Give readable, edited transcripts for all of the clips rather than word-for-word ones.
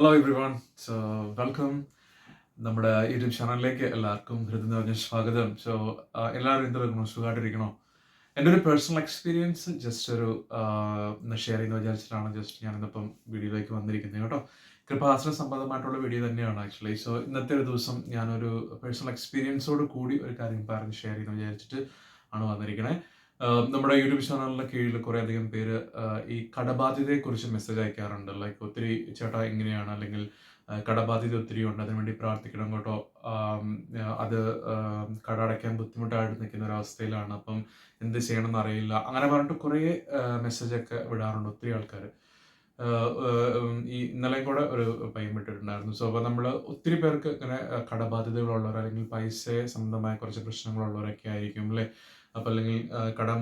Hello every one. So welcome നമ്മുടെ YouTube ചാനലിലേക്ക് എല്ലാവർക്കും ഹൃദയം നിറഞ്ഞ സ്വാഗതം. സോ എല്ലാവരും എന്തെടുക്കണോ, സുഖമായിട്ടിരിക്കണോ? എൻ്റെ ഒരു പേഴ്സണൽ എക്സ്പീരിയൻസ് ജസ്റ്റ് ഒരു ഒന്ന് ഷെയർ ചെയ്യുന്ന വിചാരിച്ചിട്ടാണ് ജസ്റ്റ് ഞാൻ ഇന്നിപ്പം വീഡിയോയിലേക്ക് വന്നിരിക്കുന്നത് കേട്ടോ. കൃപാസന സംബന്ധമായിട്ടുള്ള വീഡിയോ തന്നെയാണ് ആക്ച്വലി. സോ ഇന്നത്തെ ഒരു ദിവസം ഞാനൊരു പേഴ്സണൽ എക്സ്പീരിയൻസോട് കൂടി ഒരു കാര്യം പറഞ്ഞ് ഷെയർ ചെയ്യുന്ന വിചാരിച്ചിട്ട് ആണ് വന്നിരിക്കണേ. നമ്മുടെ യൂട്യൂബ് ചാനലിൻ്റെ കീഴിൽ കുറേയധികം പേര് ഈ കടബാധ്യതയെക്കുറിച്ച് മെസ്സേജ് അയക്കാറുണ്ട്. ലൈക്ക് ഒത്തിരി ചേട്ടാ ഇങ്ങനെയാണ്, അല്ലെങ്കിൽ കടബാധ്യത ഒത്തിരി ഉണ്ട്, അതിനുവേണ്ടി പ്രാർത്ഥിക്കണം കേട്ടോ. അത് കട അടയ്ക്കാൻ ബുദ്ധിമുട്ടായിട്ട് നിൽക്കുന്ന ഒരവസ്ഥയിലാണ്, അപ്പം എന്ത് ചെയ്യണമെന്ന് അറിയില്ല, അങ്ങനെ പറഞ്ഞിട്ട് കുറേ മെസ്സേജൊക്കെ വിടാറുണ്ട് ഒത്തിരി ആൾക്കാർ. ഈ ഇന്നലെയും കൂടെ ഒരു പയ്യൻ വിട്ടിട്ടുണ്ടായിരുന്നു. സോ അപ്പോൾ നമ്മൾ ഒത്തിരി പേർക്ക് ഇങ്ങനെ കടബാധ്യതകളുള്ളവർ, അല്ലെങ്കിൽ പൈസയെ സംബന്ധമായ കുറച്ച് പ്രശ്നങ്ങളുള്ളവരൊക്കെ ആയിരിക്കും അല്ലേ. അപ്പം അല്ലെങ്കിൽ കടം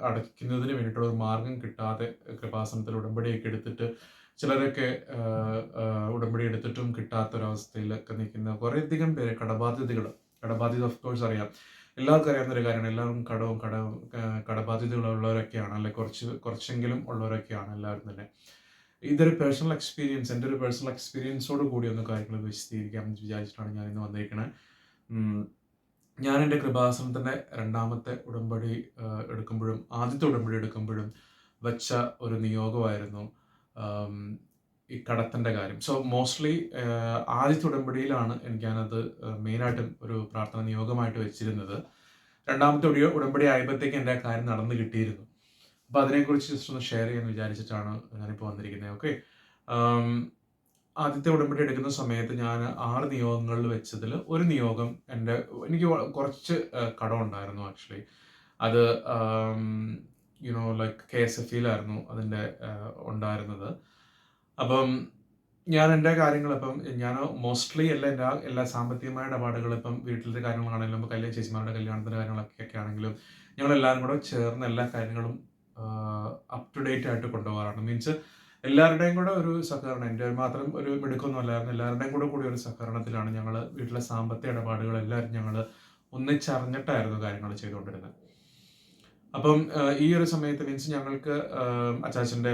അടയ്ക്കുന്നതിന് വേണ്ടിയിട്ടുള്ള ഒരു മാർഗം കിട്ടാതെ കൃപാസനത്തിൽ ഉടമ്പടിയൊക്കെ എടുത്തിട്ട് ചിലരൊക്കെ ഉടമ്പടി എടുത്തിട്ടും കിട്ടാത്തൊരവസ്ഥയിലൊക്കെ നിൽക്കുന്ന കുറേയധികം പേര് കടബാധ്യത ഓഫ് കോഴ്സ് അറിയാം, എല്ലാവർക്കും അറിയാവുന്ന ഒരു കാര്യമാണ്. എല്ലാവരും കടബാധ്യതകളുള്ളവരൊക്കെയാണ്, അല്ലെ കുറച്ചെങ്കിലും ഉള്ളവരൊക്കെയാണ് എല്ലാവരും തന്നെ. ഇതൊരു പേഴ്സണൽ എക്സ്പീരിയൻസ്, എൻ്റെ ഒരു പേഴ്സണൽ എക്സ്പീരിയൻസോട് കൂടി ഒന്ന് കാര്യങ്ങൾ വിശദീകരിക്കാം എന്ന് വിചാരിച്ചിട്ടാണ് ഞാൻ ഇന്ന് വന്നിരിക്കുന്നത്. ഞാൻ എൻ്റെ കൃപാസനത്തിൻ്റെ രണ്ടാമത്തെ ഉടമ്പടി എടുക്കുമ്പോഴും ആദ്യത്തെ ഉടമ്പടി എടുക്കുമ്പോഴും വെച്ച ഒരു നിയോഗമായിരുന്നു ഈ കടത്തിൻ്റെ കാര്യം. സോ മോസ്റ്റ്ലി ആദ്യത്തെ ഉടമ്പടിയിലാണ് ഞാനത് മെയിനായിട്ടും ഒരു പ്രാർത്ഥന നിയോഗമായിട്ട് വെച്ചിരുന്നത്. രണ്ടാമത്തെ ഉടമ്പടി ആയപ്പോഴത്തേക്ക് എൻ്റെ ആ കാര്യം നടന്നു കിട്ടിയിരുന്നു. അപ്പോൾ അതിനെക്കുറിച്ച് ജസ്റ്റ് ഒന്ന് ഷെയർ ചെയ്യാമെന്ന് വിചാരിച്ചിട്ടാണ് ഞാനിപ്പോൾ വന്നിരിക്കുന്നത്. ഓക്കെ. ആദ്യത്തെ ഉടമ്പടി എടുക്കുന്ന സമയത്ത് ഞാൻ 6 നിയോഗങ്ങളിൽ വെച്ചതിൽ ഒരു നിയോഗം എനിക്ക് കുറച്ച് കടം ഉണ്ടായിരുന്നു ആക്ച്വലി. അത് ലൈക്ക് KSFE-യിലായിരുന്നു അതിൻ്റെ ഉണ്ടായിരുന്നത്. അപ്പം ഞാൻ എൻ്റെ കാര്യങ്ങളിപ്പം ഞാൻ മോസ്റ്റ്ലി എല്ലാ സാമ്പത്തികമായ ഇടപാടുകൾ, ഇപ്പം വീട്ടിലത്തെ കാര്യങ്ങളാണെങ്കിലും ചേച്ചിമാരുടെ കല്യാണത്തിൻ്റെ കാര്യങ്ങളൊക്കെ ആണെങ്കിലും ഞങ്ങളെല്ലാവരും കൂടെ ചേർന്ന് എല്ലാ കാര്യങ്ങളും അപ് ടു ഡേറ്റ് ആയിട്ട് കൊണ്ടുപോകാറുണ്ട്. മീൻസ് എല്ലാവരുടെയും കൂടെ ഒരു സഹകരണം, എൻ്റെ മാത്രം ഒരു മിടുക്കൊന്നും അല്ലായിരുന്നു, എല്ലാവരുടെയും കൂടി ഒരു സഹകരണത്തിലാണ് ഞങ്ങൾ വീട്ടിലെ സാമ്പത്തിക ഇടപാടുകൾ എല്ലാവരും ഞങ്ങൾ ഒന്നിച്ചറിഞ്ഞിട്ടായിരുന്നു കാര്യങ്ങൾ ചെയ്തുകൊണ്ടിരുന്നത്. അപ്പം ഈ ഒരു സമയത്ത് മീൻസ് ഞങ്ങൾക്ക് അച്ചാച്ചൻ്റെ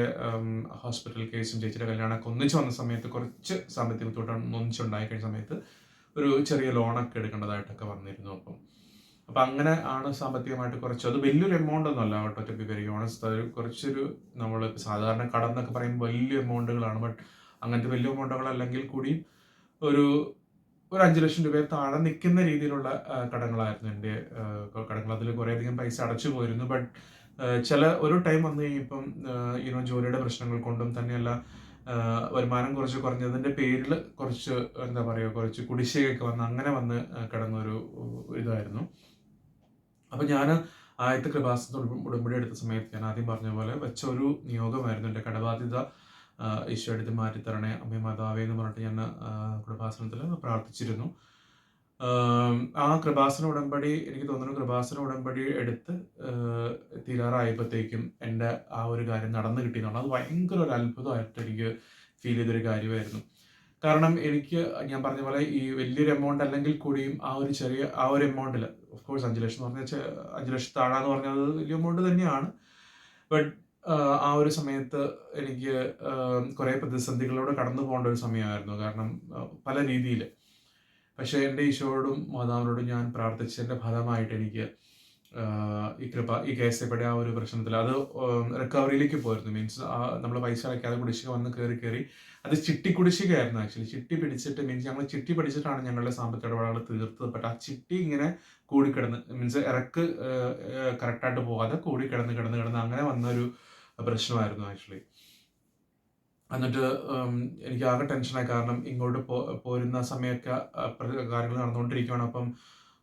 ഹോസ്പിറ്റൽ കേസും ചേച്ചിയുടെ കല്യാണമൊക്കെ ഒന്നിച്ച് വന്ന സമയത്ത് കുറച്ച് സാമ്പത്തിക ബുദ്ധിമുട്ട് ഒന്നിച്ചുണ്ടായി കഴിഞ്ഞ സമയത്ത് ഒരു ചെറിയ ലോണൊക്കെ എടുക്കേണ്ടതായിട്ടൊക്കെ വന്നിരുന്നു. അപ്പം അങ്ങനെ ആണ് സാമ്പത്തികമായിട്ട് കുറച്ച്, അത് വലിയൊരു എമൗണ്ട് ഒന്നും അല്ല കേട്ടോ, ടു ബി വെരി ഓണസ്റ്റ്. അത് കുറച്ചൊരു, നമ്മൾ സാധാരണ കടം എന്നൊക്കെ പറയുമ്പോൾ വലിയ എമൗണ്ടുകളാണ്. ബട്ട് അങ്ങനത്തെ വലിയ എമൗണ്ടുകളല്ലെങ്കിൽ കൂടിയും ഒരു 5 ലക്ഷം രൂപയെ താഴെ നിൽക്കുന്ന രീതിയിലുള്ള കടങ്ങളായിരുന്നു എൻ്റെ കടങ്ങൾ. അതിൽ കുറേയധികം പൈസ അടച്ചു പോയിരുന്നു. ബട്ട് ഒരു ടൈം വന്നു കഴിഞ്ഞപ്പം ജോലിയുടെ പ്രശ്നങ്ങൾ കൊണ്ടും തന്നെയല്ല, വരുമാനം കുറച്ച് കുറഞ്ഞതിൻ്റെ പേരിൽ കുറച്ച് എന്താ പറയുക, കുറച്ച് കുടിശ്ശികയൊക്കെ അങ്ങനെ വന്ന് കിടന്നൊരു ഇതായിരുന്നു. അപ്പം ഞാൻ ആദ്യത്തെ കൃപാസനത്തിൽ ഉടമ്പടി എടുത്ത സമയത്ത് ഞാൻ ആദ്യം പറഞ്ഞ പോലെ വെച്ച ഒരു നിയോഗമായിരുന്നു, എൻ്റെ കടബാധ്യത ഈശോ എടുത്ത് മാറ്റിത്തരണേ അമ്മേ മാതാവേ എന്ന് പറഞ്ഞിട്ട് ഞാൻ കൃപാസനത്തിൽ പ്രാർത്ഥിച്ചിരുന്നു. ആ കൃപാസന ഉടമ്പടി, എനിക്ക് തോന്നുന്നു കൃപാസന ഉടമ്പടി എടുത്ത് തീരാറായപ്പോഴത്തേക്കും എൻ്റെ ആ ഒരു കാര്യം നടന്നു കിട്ടിയെന്നുള്ളത് അത് ഭയങ്കര ഒരു അത്ഭുതമായിട്ട് എനിക്ക് ഫീൽ ചെയ്തൊരു കാര്യമായിരുന്നു. കാരണം എനിക്ക് ഞാൻ പറഞ്ഞ പോലെ ഈ വലിയൊരു എമൗണ്ട് അല്ലെങ്കിൽ കൂടിയും ആ ഒരു എമൗണ്ടിൽ, ഓഫ് കോഴ്സ് 5 ലക്ഷം എന്ന് പറഞ്ഞാൽ 5 ലക്ഷം താഴാന്ന് പറഞ്ഞാൽ അത് വലിയ എമൗണ്ട് തന്നെയാണ്. ബട്ട് ആ ഒരു സമയത്ത് എനിക്ക് കുറേ പ്രതിസന്ധികളിലൂടെ കടന്നു പോകേണ്ട ഒരു സമയമായിരുന്നു. കാരണം പല രീതിയിൽ. പക്ഷേ എൻ്റെ ഈശോയോടും മാതാവിനോടും ഞാൻ പ്രാർത്ഥിച്ചതിൻ്റെ ഫലമായിട്ട് എനിക്ക് ഈ KSFE-യുടെ ആ ഒരു പ്രശ്നത്തിൽ അത് റിക്കവറിയിലേക്ക് പോയിരുന്നു. മീൻസ് നമ്മൾ പൈസ അടയ്ക്കാതെ കുടിശ്ശിക വന്ന് കയറി അത് ചിട്ടി കുടിശ്ശികയായിരുന്നു ആക്ച്വലി. ചിട്ടി പിടിച്ചിട്ട് മീൻസ് ഞങ്ങൾ ചിട്ടി പിടിച്ചിട്ടാണ് ഞങ്ങളുടെ സാമ്പത്തിക ഇടപാടുകൾ തീർത്തത്. ബട്ട് ആ ചിട്ടി ഇങ്ങനെ കൂടിക്കിടന്ന്, മീൻസ് ഇറക്ക് കറക്റ്റായിട്ട് പോകാതെ കിടന്ന് അങ്ങനെ വന്നൊരു പ്രശ്നമായിരുന്നു ആക്ച്വലി. എന്നിട്ട് എനിക്ക് ആകെ ടെൻഷനായി. കാരണം ഇങ്ങോട്ട് പോരുന്ന സമയമൊക്കെ കാര്യങ്ങൾ നടന്നുകൊണ്ടിരിക്കുകയാണ്. അപ്പം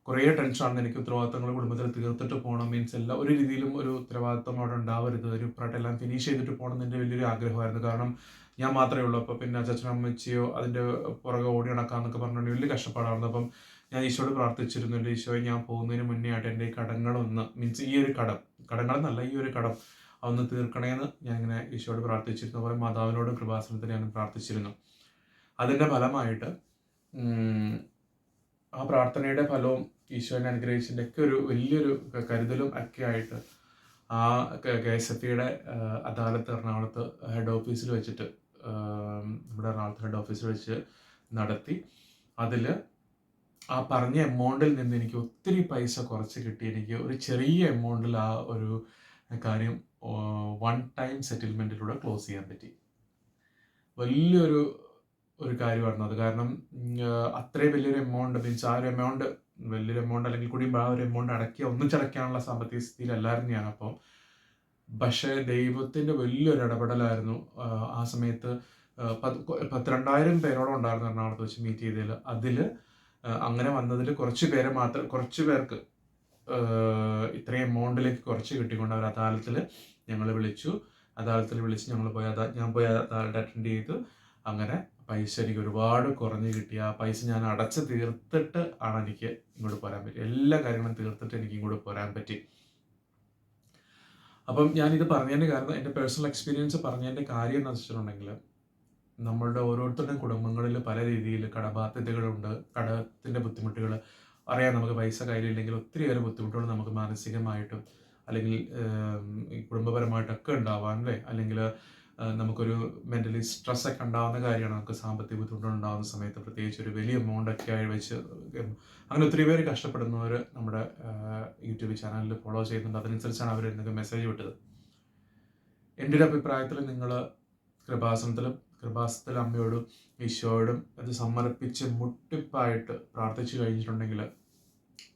കുറേ ടെൻഷനാണ്. എനിക്ക് ഉത്തരവാദിത്തങ്ങൾ കുടുംബത്തിൽ തീർത്തിട്ട് പോകണം. മീൻസ് ഒരു രീതിയിലും ഒരു ഉത്തരവാദിത്തം അവിടെ ഉണ്ടാവരുത്, ഒരു എല്ലാം ഫിനിഷ് ചെയ്തിട്ട് പോകണം എന്ന് എൻ്റെ വലിയൊരു ആഗ്രഹമായിരുന്നു. കാരണം ഞാൻ മാത്രമേ ഉള്ളൂ. അപ്പോൾ പിന്നെ അച്ഛനും അമ്മച്ചിയോ അതിൻ്റെ പുറകെ ഓടി നടക്കാമെന്നൊക്കെ പറഞ്ഞുകൊണ്ട് വലിയ കഷ്ടപ്പാടായിരുന്നു. അപ്പം ഞാൻ ഈശോയോട് പ്രാർത്ഥിച്ചിരുന്നു, എൻ്റെ ഈശോയെ ഞാൻ പോകുന്നതിന് മുന്നേ ആയിട്ട് എൻ്റെ ഈ കടങ്ങളൊന്ന്, മീൻസ് ഈ ഒരു കടങ്ങളെന്നല്ല, ഈ ഒരു കടം അതൊന്ന് തീർക്കണേന്ന് ഞാൻ ഇങ്ങനെ ഈശോയോട് പ്രാർത്ഥിച്ചിരുന്നു. അതുപോലെ മാതാവിനോടും കൃപാസനത്തിൽ ഞാൻ പ്രാർത്ഥിച്ചിരുന്നു. അതിൻ്റെ ഫലമായിട്ട് ആ പ്രാർത്ഥനയുടെ ഫലവും ഈശോനെ അനുഗ്രഹിച്ചതിൻ്റെ ഒക്കെ ഒരു വലിയൊരു കരുതലും ഒക്കെ ആയിട്ട് ആ KSFE-യുടെ അദാലത്ത് എറണാകുളത്ത് ഹെഡ് ഓഫീസിൽ വെച്ചിട്ട് നമ്മുടെ എറണാകുളത്ത് ഹെഡ് ഓഫീസിൽ വെച്ച് നടത്തി. അതിൽ ആ പറഞ്ഞ എമൗണ്ടിൽ നിന്ന് എനിക്ക് ഒത്തിരി പൈസ കുറച്ച് കിട്ടി. എനിക്ക് ഒരു ചെറിയ എമൗണ്ടിൽ ആ ഒരു കാര്യം വൺ ടൈം സെറ്റിൽമെൻറ്റിലൂടെ ക്ലോസ് ചെയ്യാൻ പറ്റി. വലിയൊരു കാര്യമായിരുന്നു അത്. കാരണം അത്രയും വലിയൊരു എമൗണ്ട് മീൻസ് ആ ഒരു എമൗണ്ട് വലിയൊരു എമൗണ്ട് അല്ലെങ്കിൽ കൂടിയും ആ ഒരു എമൗണ്ട് ഒന്നിച്ചടയ്ക്കാനുള്ള സാമ്പത്തിക സ്ഥിതിയിലല്ലായിരുന്നു ഞാനപ്പോൾ. പക്ഷേ ദൈവത്തിൻ്റെ വലിയൊരു ഇടപെടലായിരുന്നു. ആ സമയത്ത് 12,000 പേരോളം ഉണ്ടായിരുന്നു എറണാകുളത്ത് വെച്ച് മീറ്റ് ചെയ്തതിൽ. അതിൽ അങ്ങനെ വന്നതിൽ കുറച്ച് പേർക്ക് ഇത്രയും എമൗണ്ടിലേക്ക് കുറച്ച് കിട്ടിക്കൊണ്ട് അവർ അദാലത്തിൽ ഞങ്ങളെ വിളിച്ചു. അദാലത്തിൽ വിളിച്ച് ഞാൻ പോയി അദാലത്ത് അറ്റൻഡ് ചെയ്തു. അങ്ങനെ പൈസ എനിക്ക് ഒരുപാട് കുറഞ്ഞ് കിട്ടി. ആ പൈസ ഞാൻ അടച്ച് തീർത്തിട്ട് ആണ് എനിക്ക് ഇങ്ങോട്ട് പോരാൻ പറ്റി. എല്ലാ കാര്യങ്ങളും തീർത്തിട്ട് എനിക്ക് ഇങ്ങോട്ട് പോരാൻ പറ്റി. അപ്പം ഞാനിത് പറഞ്ഞതിൻ്റെ കാരണം, എൻ്റെ പേഴ്സണൽ എക്സ്പീരിയൻസ് പറഞ്ഞതിൻ്റെ കാര്യം എന്ന് വെച്ചിട്ടുണ്ടെങ്കിൽ, നമ്മളുടെ ഓരോരുത്തരുടെയും കുടുംബങ്ങളിൽ പല രീതിയിൽ കടബാധ്യതകളുണ്ട്, കടത്തിൻ്റെ ബുദ്ധിമുട്ടുകൾ. അറിയാം, നമുക്ക് പൈസ കയ്യിലില്ലെങ്കിൽ ഒത്തിരിയേറെ ബുദ്ധിമുട്ടുകൾ നമുക്ക് മാനസികമായിട്ടും അല്ലെങ്കിൽ ഈ കുടുംബപരമായിട്ടൊക്കെ ഉണ്ടാവാം അല്ലേ. അല്ലെങ്കിൽ നമുക്കൊരു മെൻ്റലി സ്ട്രെസ്സൊക്കെ ഉണ്ടാകുന്ന കാര്യമാണ് നമുക്ക് സാമ്പത്തിക ബുദ്ധിമുട്ടുകൾ ഉണ്ടാകുന്ന സമയത്ത്. പ്രത്യേകിച്ച് ഒരു വലിയ എമൗണ്ടൊക്കെ ആയി വെച്ച് അങ്ങനെ ഒത്തിരി പേര് കഷ്ടപ്പെടുന്നവർ നമ്മുടെ യൂട്യൂബ് ചാനലിൽ ഫോളോ ചെയ്യുന്നുണ്ട്. അതനുസരിച്ചാണ് അവർ എനിക്ക് മെസ്സേജ് വിട്ടത്. എൻ്റെ ഒരു അഭിപ്രായത്തിൽ നിങ്ങൾ കൃപാസനത്തിൽ അമ്മയോടും ഈശോയോടും ഇത് സമർപ്പിച്ച് മുട്ടിപ്പായിട്ട് പ്രാർത്ഥിച്ചു കഴിഞ്ഞിട്ടുണ്ടെങ്കിൽ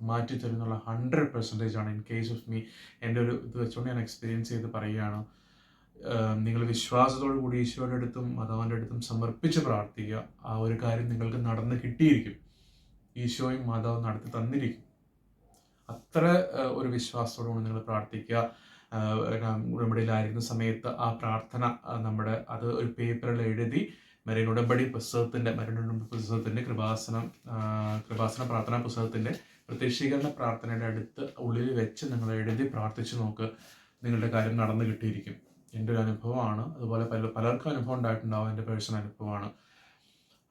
മാറ്റിത്തരുന്നുള്ള 100% ആണ്. ഇൻ കേസ് ഓഫ് മീ, എൻ്റെ ഒരു ഇത് വെച്ചുകൊണ്ട് ഞാൻ എക്സ്പീരിയൻസ് ചെയ്ത് പറയുകയാണ്. നിങ്ങൾ വിശ്വാസത്തോടു കൂടി ഈശോയുടെ അടുത്തും മാതാവിൻ്റെ അടുത്തും സമർപ്പിച്ച് പ്രാർത്ഥിക്കുക. ആ ഒരു കാര്യം നിങ്ങൾക്ക് നടന്ന് കിട്ടിയിരിക്കും. ഈശോയും മാതാവും നടത്തി തന്നിരിക്കും. അത്ര ഒരു വിശ്വാസത്തോടു കൂടി നിങ്ങൾ പ്രാർത്ഥിക്കുക. ഉടമ്പടിയിലായിരുന്ന സമയത്ത് ആ പ്രാർത്ഥന അത് ഒരു പേപ്പറിൽ എഴുതി മരിയൻ ഉടമ്പടി പുസ്തകത്തിൻ്റെ കൃപാസന പ്രാർത്ഥനാ പുസ്തകത്തിൻ്റെ പ്രത്യക്ഷീകരണ പ്രാർത്ഥനയുടെ അടുത്ത് ഉള്ളിൽ വെച്ച് നിങ്ങൾ എഴുതി പ്രാർത്ഥിച്ചു നോക്ക്. നിങ്ങളുടെ കാര്യം നടന്നു കിട്ടിയിരിക്കും. എൻ്റെ ഒരു അനുഭവമാണ്. അതുപോലെ പലർക്കും അനുഭവം ഉണ്ടായിട്ടുണ്ടാവും. എൻ്റെ പേഴ്സണൽ അനുഭവമാണ്.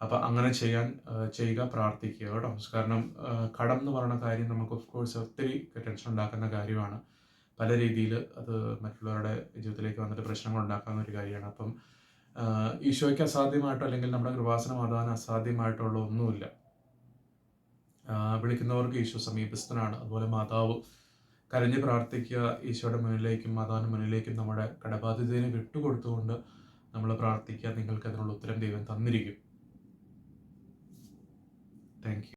അപ്പം അങ്ങനെ ചെയ്യുക, പ്രാർത്ഥിക്കുക കേട്ടോ. കാരണം കടം എന്ന് പറയുന്ന കാര്യം നമുക്ക് ഓഫ് കോഴ്സ് ഒത്തിരി ടെൻഷൻ ഉണ്ടാക്കുന്ന കാര്യമാണ്. പല രീതിയിൽ അത് മറ്റുള്ളവരുടെ ജീവിതത്തിലേക്ക് വന്നിട്ട് പ്രശ്നങ്ങൾ ഉണ്ടാക്കുന്ന ഒരു കാര്യമാണ്. അപ്പം ഈശോയ്ക്ക് അസാധ്യമായിട്ടോ അല്ലെങ്കിൽ നമ്മുടെ കൃപാസന മാതാവിന് അസാധ്യമായിട്ടുള്ള ഒന്നുമില്ല. വിളിക്കുന്നവർക്ക് ഈശോ സമീപസ്ഥനാണ്. അതുപോലെ മാതാവ് കരഞ്ഞ് പ്രാർത്ഥിക്കുക. ഈശോയുടെ മുന്നിലേക്കും മാതാവിൻ്റെ മുന്നിലേക്കും നമ്മുടെ കടബാധ്യതയെ വിട്ടുകൊടുത്തുകൊണ്ട് നമ്മൾ പ്രാർത്ഥിക്കുക. നിങ്ങൾക്ക് അതിനുള്ള ഉത്തരം ദൈവം തന്നിരിക്കും. Thank U.